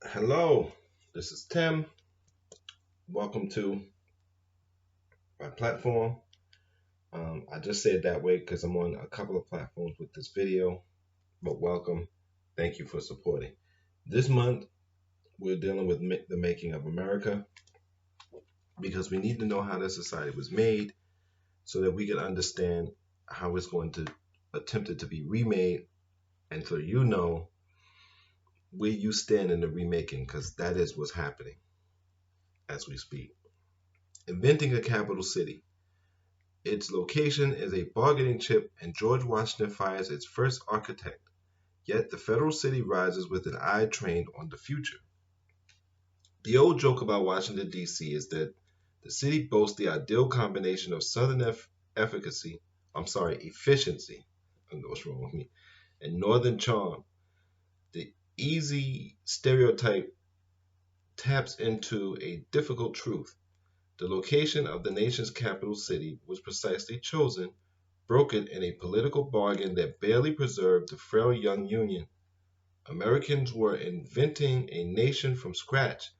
Hello, this is Tim. Welcome to my platform. I just said that way because I'm on a couple of platforms with this video, but welcome. Thank you for supporting. This month, we're dealing with the making of America because we need to know how this society was made so that we can understand how it's going to attempt it to be remade, and so you know where you stand in the remaking because that is what's happening as we speak. Inventing a capital city. Its location is a bargaining chip, and George Washington fires its first architect. Yet the federal city rises with an eye trained on the future. The old joke about Washington, D.C. is that the city boasts the ideal combination of southern efficacy, efficiency, I don't know what's wrong with me, and northern charm. The easy stereotype taps into a difficult truth. The location of the nation's capital city was precisely chosen broken in a political bargain that barely preserved the frail young Union. Americans were inventing a nation from scratch,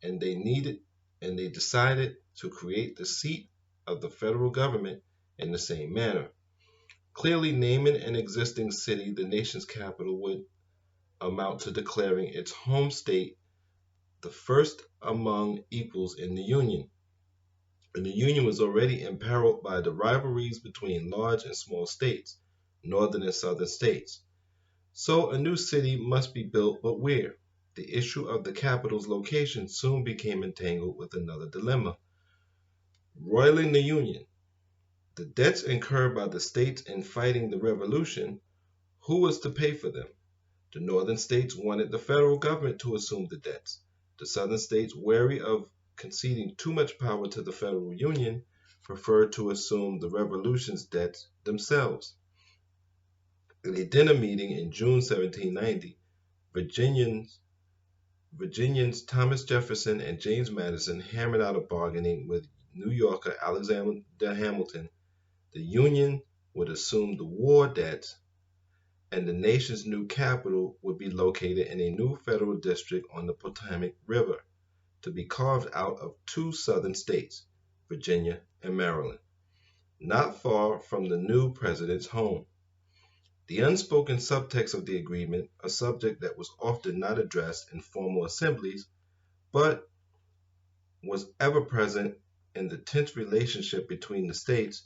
and they decided to create the seat of the federal government in the same manner. Clearly, naming an existing city the nation's capital would amount to declaring its home state the first among equals in the Union. And the Union was already imperiled by the rivalries between large and small states, northern and southern states. So a new city must be built, but where? The issue of the capital's location soon became entangled with another dilemma: roiling the Union. The debts incurred by the states in fighting the Revolution, who was to pay for them? The northern states wanted the federal government to assume the debts. The southern states, wary of conceding too much power to the federal union, preferred to assume the revolution's debts themselves. In a dinner meeting in June 1790, Virginians Virginians Thomas Jefferson and James Madison hammered out a bargaining with New Yorker Alexander Hamilton. The Union would assume the war debts, and the nation's new capital would be located in a new federal district on the Potomac River, to be carved out of two southern states, Virginia and Maryland, not far from the new president's home. The unspoken subtext of the agreement, a subject that was often not addressed in formal assemblies, but was ever present in the tense relationship between the states,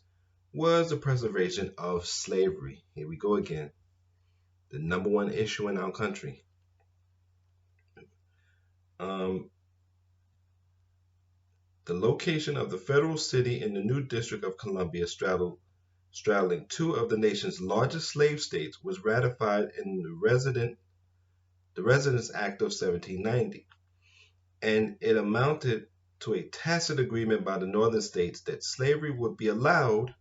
was the preservation of slavery. Here we go again, the number one issue in our country. Um, the location of the federal city in the new District of Columbia, straddling two of the nation's largest slave states, was ratified in the Residence Act of 1790, and it amounted to a tacit agreement by the northern states that slavery would be allowed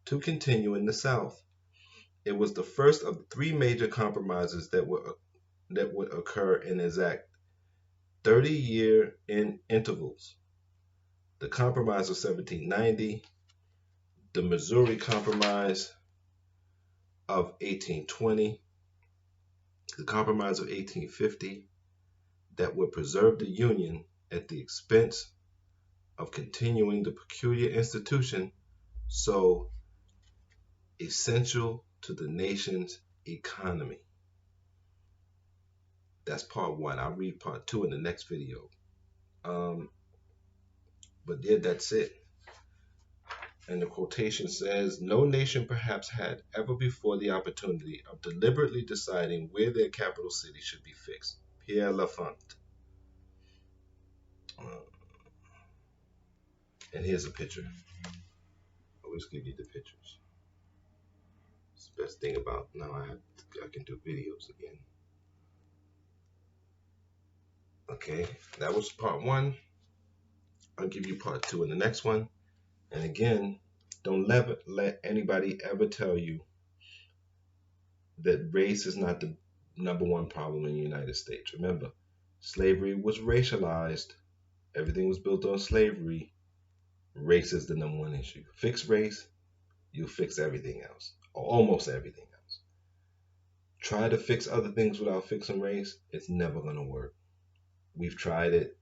to continue in the South. It was the first of the three major compromises that would occur in exact 30-year intervals: the Compromise of 1790, the Missouri Compromise of 1820, the Compromise of 1850, that would preserve the Union at the expense of continuing the peculiar institution so essential to the nation's economy. That's part one. I'll read part two in the next video. Um, but yeah, that's it. And the quotation says, "No nation perhaps had ever before the opportunity of deliberately deciding where their capital city should be fixed." Pierre Lafonte. Uh, and here's a picture. I always give you the pictures. It's the best thing about now I can do videos again. Okay, that was part one. I'll give you part two in the next one. And again, don't let anybody ever tell you that race is not the number one problem in the United States. Remember, slavery was racialized. Everything was built on slavery. Race is the number one issue. Fix race, you fix everything else, or almost everything else. Try to fix other things without fixing race, it's never going to work. We've tried it,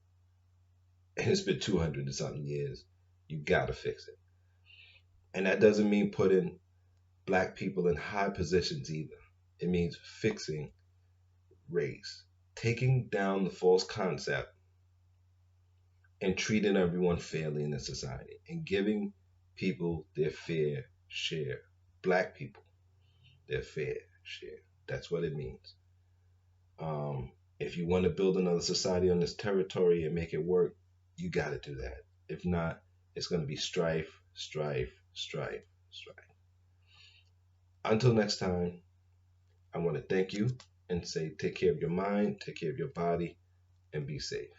and it's been 200 and something years. You gotta fix it. And that doesn't mean putting black people in high positions either. It means fixing race, taking down the false concept, and treating everyone fairly in the society, and giving people their fair share. Black people, their fair share. That's what it means. If you want to build another society on this territory and make it work, you got to do that. If not, it's going to be strife, strife, strife, strife. Until next time, I want to thank you and say take care of your mind, take care of your body, and be safe.